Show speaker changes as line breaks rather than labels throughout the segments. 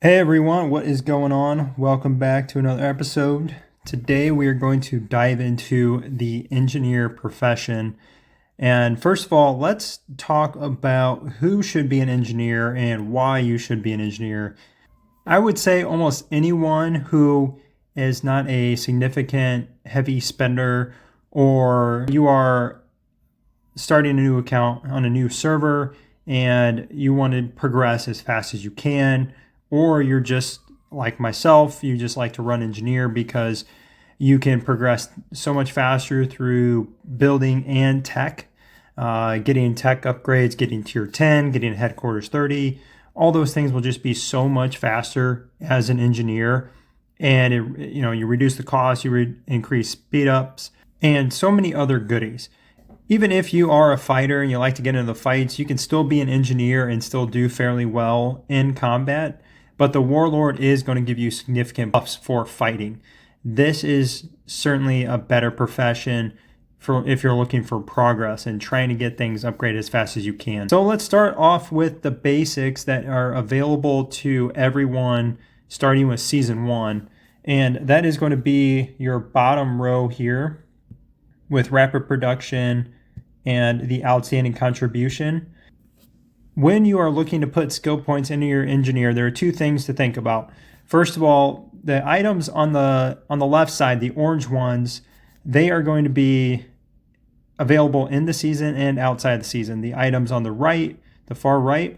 Hey everyone, what is going on? Welcome back to another episode. Today we are going to dive into the engineer profession. And first of all, let's talk about who should be an engineer and why you should be an engineer. I would say almost anyone who is not a significant heavy spender, or you are starting a new account on a new server and you want to progress as fast as you can, or you're just like myself, you just like to run engineer because you can progress so much faster through building and tech, getting tech upgrades, getting tier 10, getting headquarters 30. All those things will just be so much faster as an engineer. And you reduce the cost, you increase speed ups, and so many other goodies. Even if you are a fighter and you like to get into the fights, you can still be an engineer and still do fairly well in combat. But the warlord is going to give you significant buffs for fighting. This is certainly a better profession for if you're looking for progress and trying to get things upgraded as fast as you can. So let's start off with the basics that are available to everyone starting with season 1. And that is going to be your bottom row here with rapid production and the outstanding contribution. When you are looking to put skill points into your engineer, there are two things to think about. First of all, the items on the left side, the orange ones, they are going to be available in the season and outside the season. The items on the right, the far right,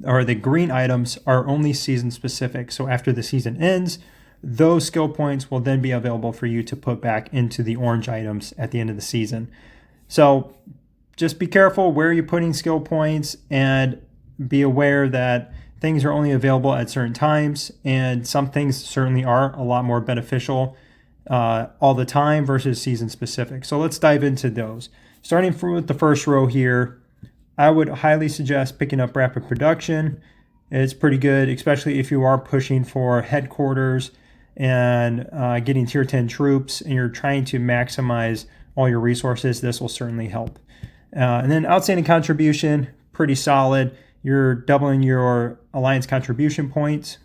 or the green items are only season specific. So after the season ends, those skill points will then be available for you to put back into the orange items at the end of the season. So just be careful where you're putting skill points and be aware that things are only available at certain times, and some things certainly are a lot more beneficial all the time versus season specific. So let's dive into those. Starting with the first row here, I would highly suggest picking up rapid production. It's pretty good, especially if you are pushing for headquarters and getting tier 10 troops and you're trying to maximize all your resources. This will certainly help. And then outstanding contribution, pretty solid. You're doubling your alliance contribution points.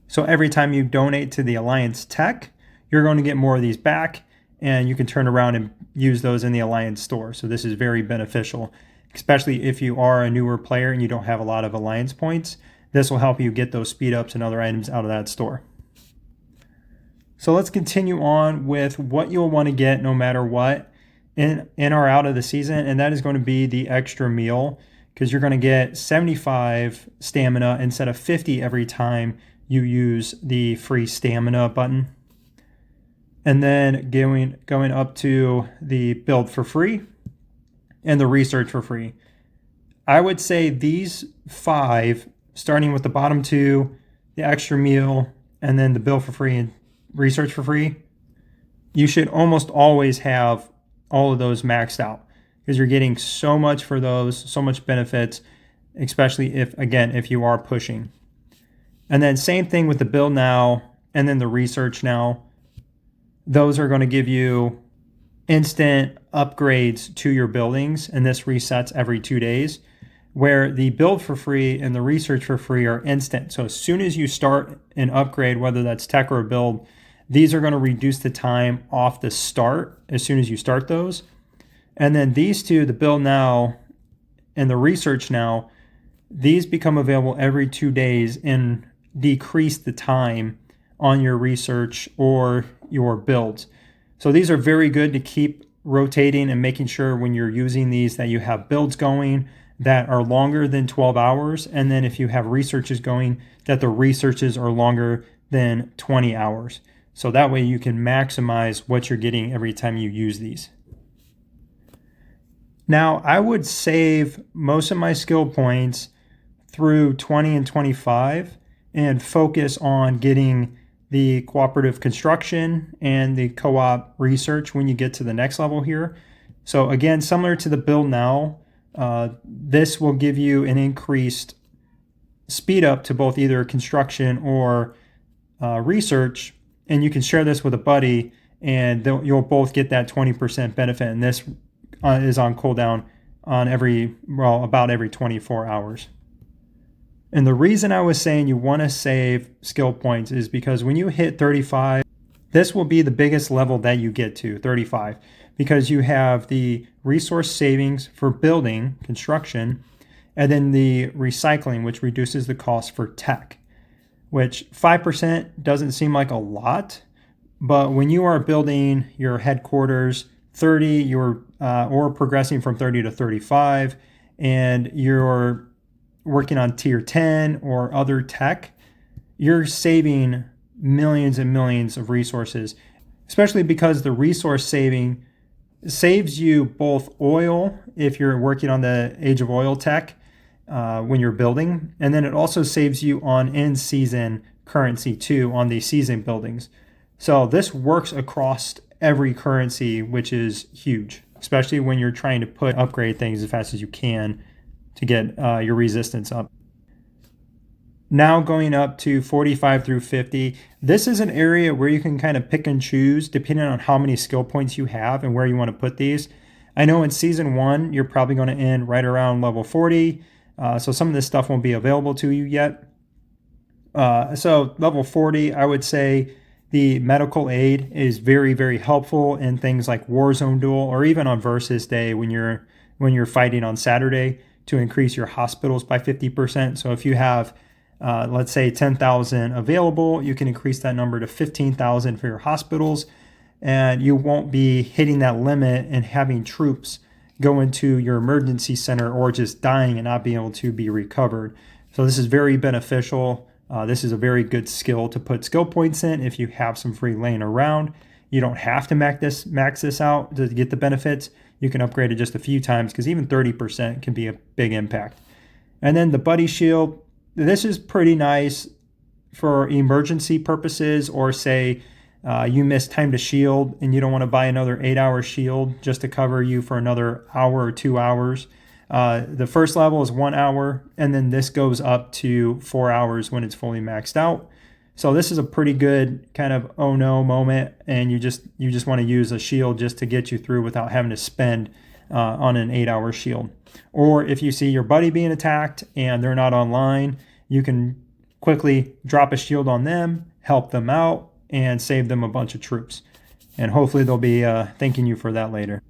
So every time you donate to the alliance tech, you're going to get more of these back, and you can turn around and use those in the alliance store. So this is very beneficial, especially if you are a newer player and you don't have a lot of alliance points. This will help you get those speed ups and other items out of that store. So let's continue on with what you'll want to get no matter what in or out of the season, and that is going to be the extra meal, because you're going to get 75 stamina instead of 50 every time you use the free stamina button. And then going up to the build for free and the research for free. I would say these 5, starting with the bottom 2, the extra meal, and then the build for free and research for free, you should almost always have all of those maxed out, because you're getting so much for those, so much benefits, especially if you are pushing. And then same thing with the build now and then the research now. Those are going to give you instant upgrades to your buildings, and this resets every 2 days, where the build for free and the research for free are instant. So as soon as you start an upgrade, whether that's tech or a build, these are going to reduce the time off the start as soon as you start those. And then these two, the build now and the research now, these become available every 2 days and decrease the time on your research or your builds. So these are very good to keep rotating and making sure when you're using these that you have builds going that are longer than 12 hours. And then if you have researches going, that the researches are longer than 20 hours. So that way you can maximize what you're getting every time you use these. Now, I would save most of my skill points through 20 and 25 and focus on getting the cooperative construction and the co-op research when you get to the next level here. So again, similar to the build now, this will give you an increased speed up to both either construction or research, and you can share this with a buddy and you'll both get that 20% benefit, and this is on cooldown on about every 24 hours. And the reason I was saying you want to save skill points is because when you hit 35, this will be the biggest level that you get to, 35, because you have the resource savings for building, construction, and then the recycling, which reduces the cost for tech, which 5% doesn't seem like a lot, but when you are building your headquarters, 30, or progressing from 30 to 35, and you're working on tier 10 or other tech, you're saving millions and millions of resources, especially because the resource saving saves you both oil if you're working on the Age of Oil tech when you're building, and then it also saves you on in-season currency too on the season buildings. So this works across every currency, which is huge, especially when you're trying to upgrade things as fast as you can to get your resistance up. Now going up to 45 through 50, this is an area where you can kind of pick and choose depending on how many skill points you have and where you want to put these. I know in season 1, you're probably going to end right around level 40, so some of this stuff won't be available to you yet. So level 40, I would say the medical aid is very, very helpful in things like Warzone Duel or even on Versus Day when you're fighting on Saturday to increase your hospitals by 50%. So if you have, let's say 10,000 available, you can increase that number to 15,000 for your hospitals, and you won't be hitting that limit and having troops go into your emergency center or just dying and not being able to be recovered. So this is very beneficial. This is a very good skill to put skill points in if you have some free laying around. You don't have to max this out to get the benefits. You can upgrade it just a few times because even 30% can be a big impact. And then the Buddy Shield, this is pretty nice for emergency purposes, or say you miss time to shield and you don't want to buy another 8-hour shield just to cover you for another hour or 2 hours. The first level is 1 hour, and then this goes up to 4 hours when it's fully maxed out. So this is a pretty good kind of oh no moment, and you just want to use a shield just to get you through without having to spend on an 8-hour shield. Or if you see your buddy being attacked and they're not online, you can quickly drop a shield on them, help them out, and save them a bunch of troops. And hopefully they'll be thanking you for that later.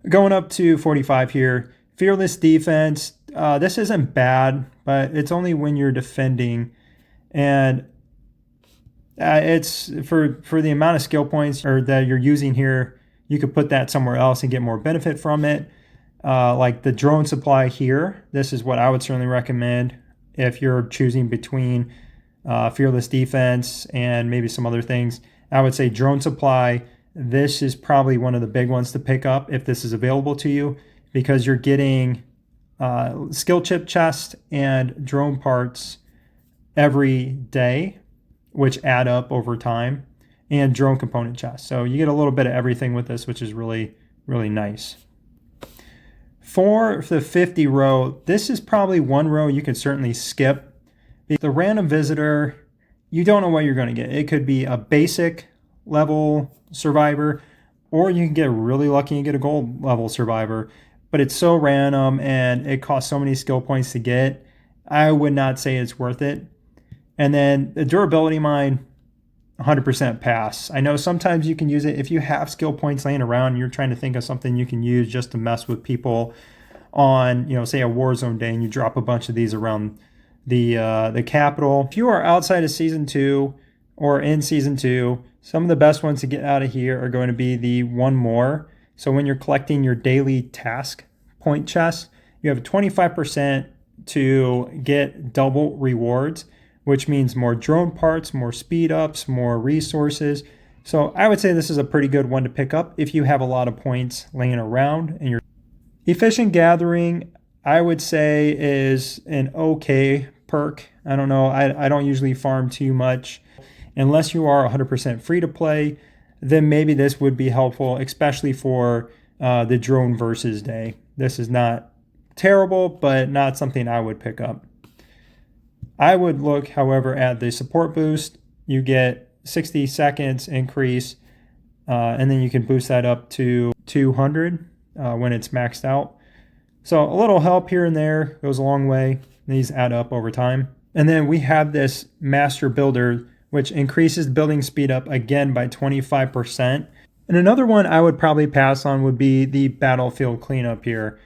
Going up to 45 here, Fearless Defense. This isn't bad, but it's only when you're defending, and it's for the amount of skill points that you're using here, you could put that somewhere else and get more benefit from it. Like the drone supply here, this is what I would certainly recommend if you're choosing between Fearless Defense and maybe some other things. I would say drone supply. This is probably one of the big ones to pick up if this is available to you, because you're getting skill chip chest and drone parts every day, which add up over time, and drone component chest. So you get a little bit of everything with this, which is really, really nice. For the 50 row, this is probably one row you can certainly skip. The random visitor, you don't know what you're going to get. It could be a basic level survivor, or you can get really lucky and get a gold level survivor, but it's so random and it costs so many skill points to get. I would not say it's worth it. And then the durability mine, 100% pass. I know sometimes you can use it if you have skill points laying around and you're trying to think of something you can use just to mess with people on, say a Warzone day, and you drop a bunch of these around the capital. If you are outside of season 2 or in season 2, some of the best ones to get out of here are going to be the one more. So when you're collecting your daily task point chest, you have 25% to get double rewards, which means more drone parts, more speed ups, more resources. So I would say this is a pretty good one to pick up if you have a lot of points laying around. And your efficient gathering, I would say, is an okay perk. I don't know. I don't usually farm too much. Unless you are 100% free to play, then maybe this would be helpful, especially for the drone versus day. This is not terrible, but not something I would pick up. I would look, however, at the support boost. You get 60 seconds increase, and then you can boost that up to 200 when it's maxed out. So a little help here and there goes a long way. These add up over time. And then we have this Master Builder, which increases the building speed up again by 25%. And another one I would probably pass on would be the Battlefield Cleanup here.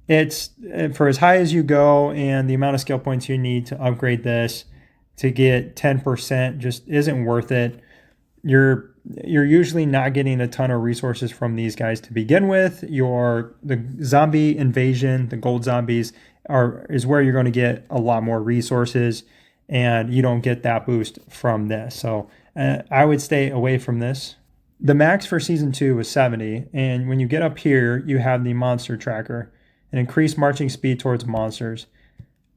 It's for as high as you go, and the amount of skill points you need to upgrade this to get 10% just isn't worth it. You're usually not getting a ton of resources from these guys to begin with. The zombie invasion, the gold zombies is where you're going to get a lot more resources, and you don't get that boost from this. So I would stay away from this. The max for season 2 was 70, and when you get up here, you have the monster tracker, an increased marching speed towards monsters.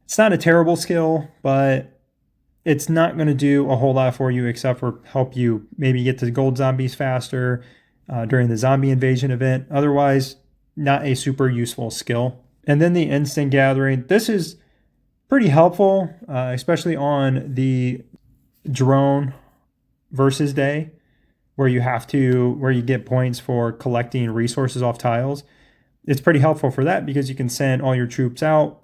It's not a terrible skill, but it's not going to do a whole lot for you except for help you maybe get to gold zombies faster during the zombie invasion event. Otherwise, not a super useful skill. And then the instant gathering. This is pretty helpful, especially on the drone versus day, where you get points for collecting resources off tiles. It's pretty helpful for that because you can send all your troops out,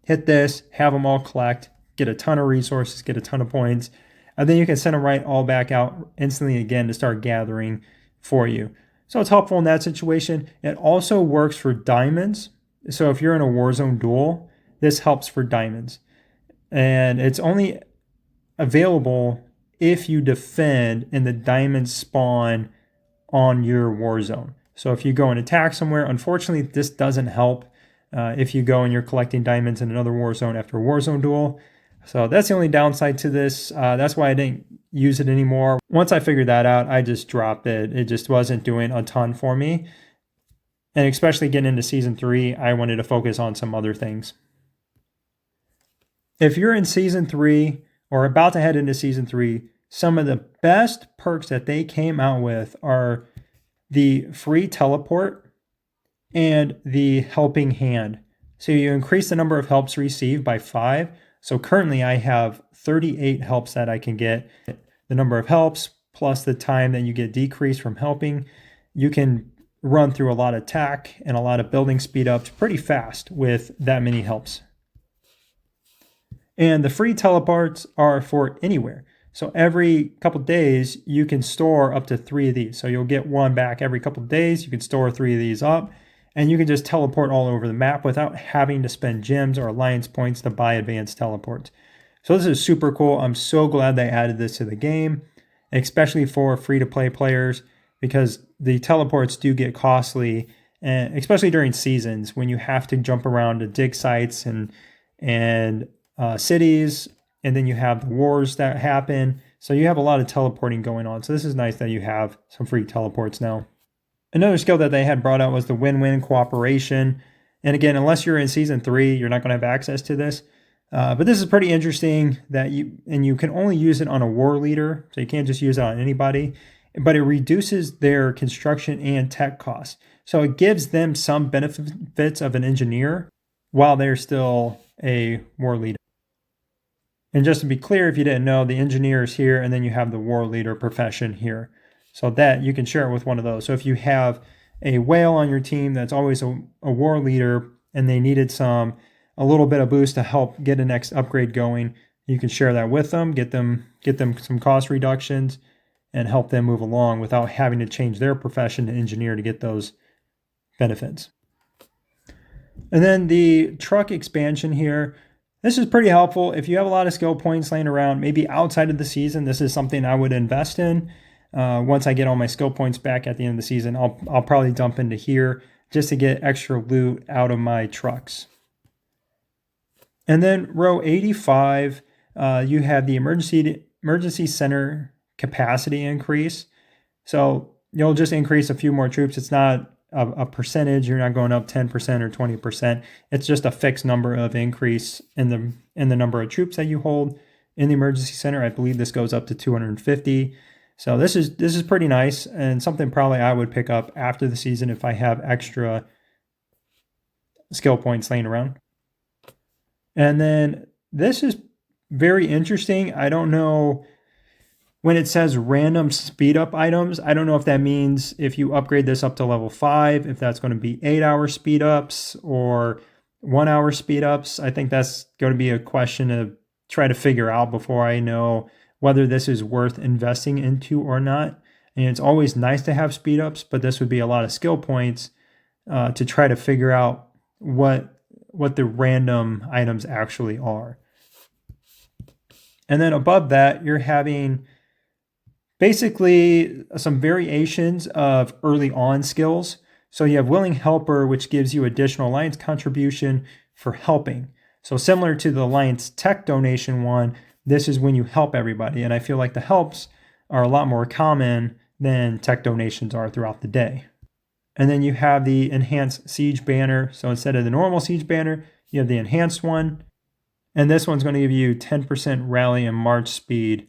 hit this, have them all collect, get a ton of resources, get a ton of points, and then you can send them right all back out instantly again to start gathering for you. So it's helpful in that situation. It also works for diamonds. So if you're in a Warzone duel, this helps for diamonds. And it's only available if you defend and the diamonds spawn on your Warzone. So if you go and attack somewhere, unfortunately, this doesn't help if you go and you're collecting diamonds in another Warzone after a Warzone duel. So that's the only downside to this. That's why I didn't use it anymore. Once I figured that out, I just dropped it. It just wasn't doing a ton for me. And especially getting into Season 3, I wanted to focus on some other things. If you're in Season 3 or about to head into Season 3, some of the best perks that they came out with are the free teleport and the helping hand. So you increase the number of helps received by 5. So currently I have 38 helps that I can get. The number of helps plus the time that you get decreased from helping, you can run through a lot of attack and a lot of building speed ups pretty fast with that many helps. And the free teleports are for anywhere. So every couple days, you can store up to 3 of these. So you'll get one back every couple of days. You can store 3 of these up, and you can just teleport all over the map without having to spend gems or alliance points to buy advanced teleports. So this is super cool. I'm so glad they added this to the game, especially for free-to-play players, because the teleports do get costly, and especially during seasons when you have to jump around to dig sites and cities. And then you have the wars that happen. So you have a lot of teleporting going on. So this is nice that you have some free teleports now. Another skill that they had brought out was the win-win cooperation. And again, unless you're in Season 3, you're not going to have access to this. But this is pretty interesting that you can only use it on a war leader. So you can't just use it on anybody. But it reduces their construction and tech costs. So it gives them some benefits of an engineer while they're still a war leader. And just to be clear, if you didn't know, the engineer is here, and then you have the war leader profession here. So that you can share it with one of those. So if you have a whale on your team that's always a war leader, and they needed a little bit of boost to help get a next upgrade going, you can share that with them, get them some cost reductions, and help them move along without having to change their profession to engineer to get those benefits. And then the truck expansion here. This is pretty helpful. If you have a lot of skill points laying around, maybe outside of the season, this is something I would invest in. Once I get all my skill points back at the end of the season, I'll probably dump into here just to get extra loot out of my trucks. And then row 85, you have the emergency center capacity increase. So you'll just increase a few more troops. It's not a percentage. You're not going up 10% or 20%. It's just a fixed number of increase in the number of troops that you hold in the emergency center. I believe this goes up to 250. So this is pretty nice, and something probably I would pick up after the season if I have extra skill points laying around. And then this is very interesting. I don't know. When it says random speed up items, I don't know if that means if you upgrade this up to level 5, if that's going to be 8-hour speed ups, or 1 hour speed ups, I think that's going to be a question to try to figure out before I know whether this is worth investing into or not. And it's always nice to have speed ups, but this would be a lot of skill points to try to figure out what the random items actually are. And then above that, you're having basically some variations of early on skills. So you have Willing Helper, which gives you additional alliance contribution for helping. So similar to the alliance tech donation one, this is when you help everybody. And I feel like the helps are a lot more common than tech donations are throughout the day. And then you have the enhanced siege banner. So instead of the normal siege banner, you have the enhanced one. And this one's going to give you 10% rally and march speed.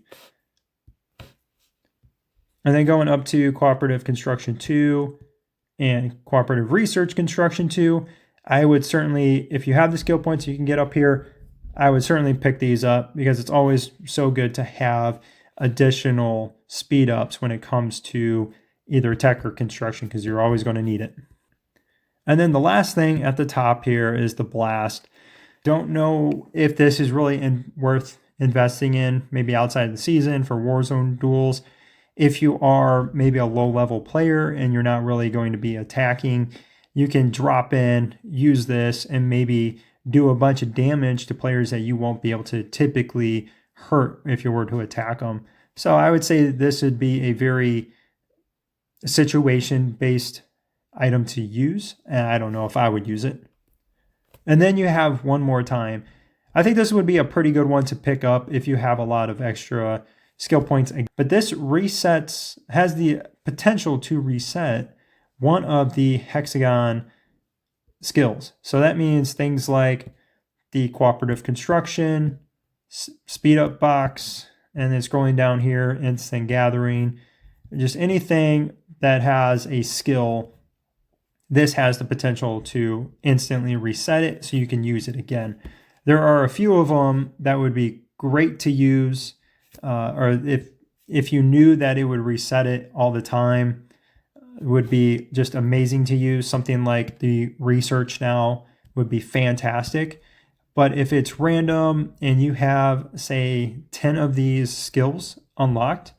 And then going up to Cooperative Construction 2 and Cooperative Research Construction 2, I would certainly, if you have the skill points you can get up here, I would certainly pick these up because it's always so good to have additional speed ups when it comes to either tech or construction because you're always going to need it. And then the last thing at the top here is the blast. Don't know if this is really worth investing in, maybe outside of the season for Warzone duels. If you are maybe a low-level player and you're not really going to be attacking, you can drop in, use this, and maybe do a bunch of damage to players that you won't be able to typically hurt if you were to attack them. So I would say this would be a very situation-based item to use, and I don't know if I would use it. And then you have One More Time. I think this would be a pretty good one to pick up if you have a lot of extra skill points. But this has the potential to reset one of the hexagon skills. So that means things like the Cooperative Construction, Speed Up Box, and then scrolling down here, Instant Gathering, just anything that has a skill. This has the potential to instantly reset it so you can use it again. There are a few of them that would be great to use, or if you knew that it would reset it all the time, it would be just amazing to use. Something like the Research Now would be fantastic. But if it's random and you have, say, 10 of these skills unlocked,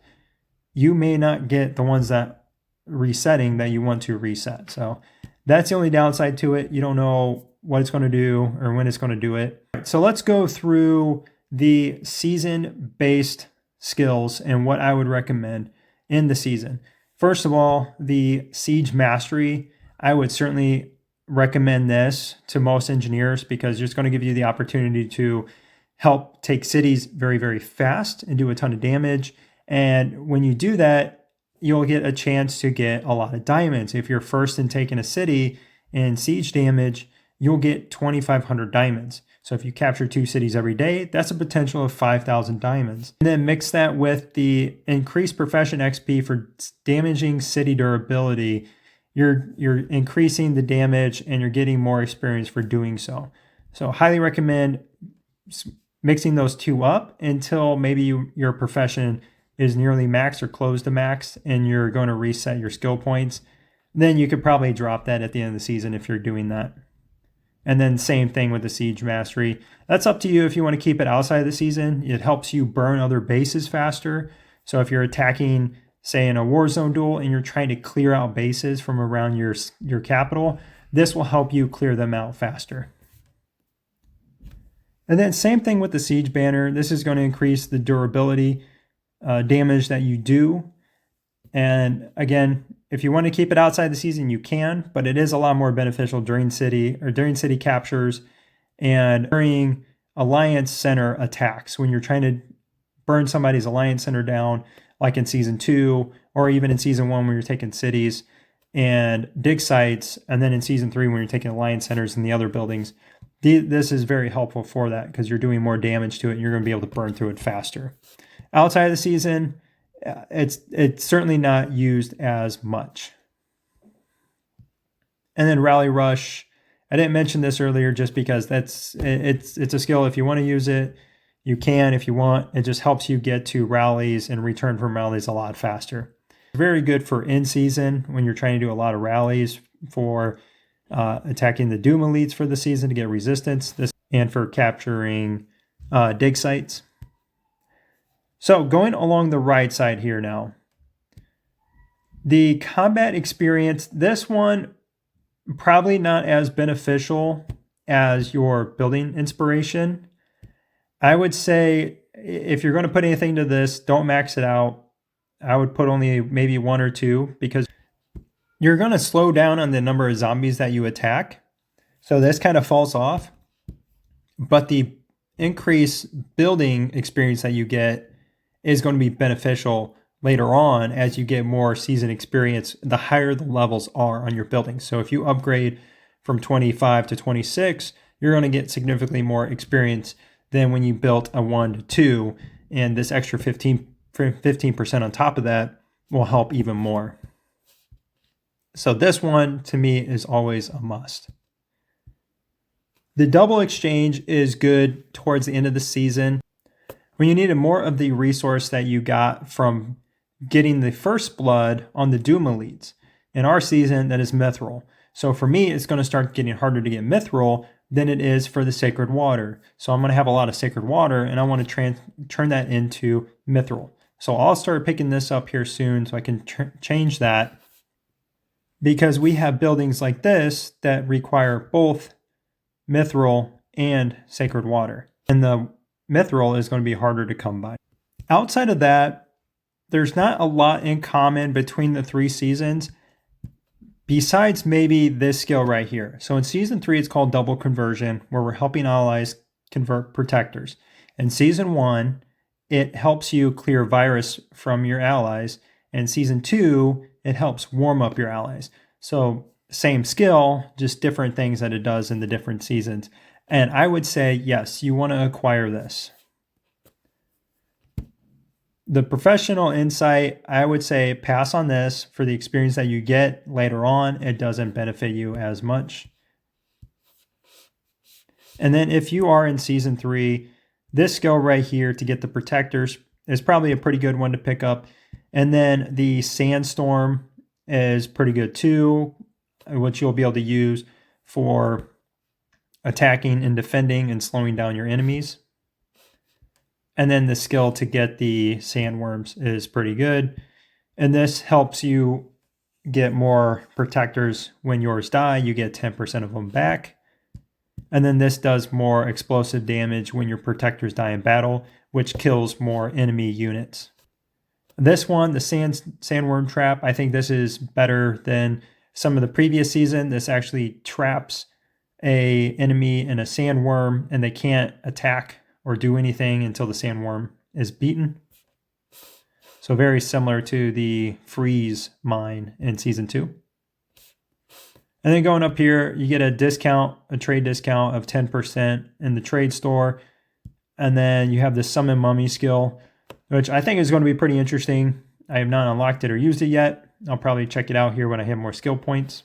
you may not get the ones that resetting that you want to reset. So that's the only downside to it. You don't know what it's going to do or when it's going to do it. So let's go through the season-based skills and what I would recommend in the season. First of all, the Siege Mastery. I would certainly recommend this to most engineers because it's going to give you the opportunity to help take cities very, very fast and do a ton of damage. And when you do that, you'll get a chance to get a lot of diamonds. If you're first in taking a city in siege damage, you'll get 2,500 diamonds. So if you capture 2 cities every day, that's a potential of 5,000 diamonds. And then mix that with the increased profession XP for damaging city durability. You're increasing the damage and you're getting more experience for doing so. So highly recommend mixing those two up until maybe your profession is nearly max or close to max and you're going to reset your skill points. Then you could probably drop that at the end of the season if you're doing that. And then same thing with the Siege Mastery. That's up to you if you want to keep it outside of the season. It helps you burn other bases faster. So if you're attacking, say, in a Warzone duel and you're trying to clear out bases from around your capital, this will help you clear them out faster. And then same thing with the Siege Banner. This is going to increase the durability damage that you do. And again, if you want to keep it outside the season, you can, but it is a lot more beneficial during city captures and during alliance center attacks when you're trying to burn somebody's alliance center down, like in season 2 or even in season 1 when you're taking cities and dig sites, and then in season 3 when you're taking alliance centers and the other buildings. This is very helpful for that because you're doing more damage to it and you're going to be able to burn through it faster. Outside of the season, it's certainly not used as much. And then Rally Rush. I didn't mention this earlier just because it's a skill. If you want to use it, you can. If you want, it just helps you get to rallies and return from rallies a lot faster. Very good for in season when you're trying to do a lot of rallies for attacking the Doom elites for the season to get resistance, and for capturing dig sites. So going along the right side here now, the combat experience, this one probably not as beneficial as your building inspiration. I would say if you're going to put anything to this, don't max it out. I would put only maybe 1 or 2 because you're going to slow down on the number of zombies that you attack. So this kind of falls off. But the increased building experience that you get is going to be beneficial later on as you get more season experience, the higher the levels are on your building. So if you upgrade from 25 to 26, you're going to get significantly more experience than when you built a 1 to 2. And this extra 15% on top of that will help even more. So this one to me is always a must. The double exchange is good towards the end of the season when you needed more of the resource that you got from getting the first blood on the Doom elites. In our season, that is Mithril. So for me, it's going to start getting harder to get Mithril than it is for the Sacred Water. So I'm going to have a lot of Sacred Water, and I want to turn that into Mithril. So I'll start picking this up here soon so I can change that, because we have buildings like this that require both Mithril and Sacred Water. And the Mithril is going to be harder to come by. Outside of that, there's not a lot in common between the 3 seasons, besides maybe this skill right here. So in Season 3, it's called Double Conversion, where we're helping allies convert protectors. In Season 1, it helps you clear virus from your allies. In Season 2, it helps warm up your allies. So same skill, just different things that it does in the different seasons. And I would say, yes, you want to acquire this. The Professional Insight, I would say pass on this for the experience that you get later on. It doesn't benefit you as much. And then if you are in Season 3, this skill right here to get the Protectors is probably a pretty good one to pick up. And then the Sandstorm is pretty good too, which you'll be able to use for attacking and defending and slowing down your enemies. And then the skill to get the Sandworms is pretty good. And this helps you get more Protectors. When yours die, you get 10% of them back. And then this does more explosive damage when your Protectors die in battle, which kills more enemy units. This one, the Sandworm Trap, I think this is better than some of the previous season. This actually traps an enemy in a Sandworm, and they can't attack or do anything until the Sandworm is beaten. So very similar to the Freeze Mine in Season 2. And then going up here, you get a discount, a trade discount of 10% in the trade store. And then you have the Summon Mummy skill, which I think is going to be pretty interesting. I have not unlocked it or used it yet. I'll probably check it out here when I have more skill points.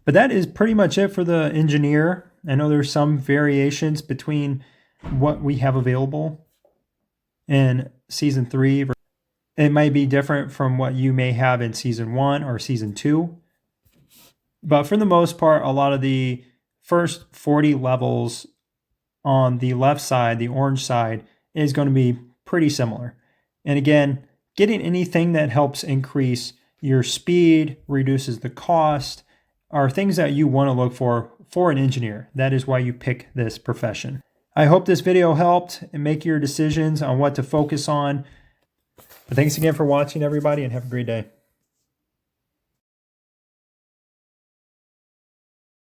But that is pretty much it for the Engineer. I know there's some variations between what we have available in Season 3. It might be different from what you may have in Season 1 or Season 2. But for the most part, a lot of the first 40 levels on the left side, the orange side, is going to be pretty similar. And again, getting anything that helps increase your speed, reduces the cost, are things that you want to look for an engineer. That is why you pick this profession. I hope this video helped and make your decisions on what to focus on. But thanks again for watching, everybody, and have a great day.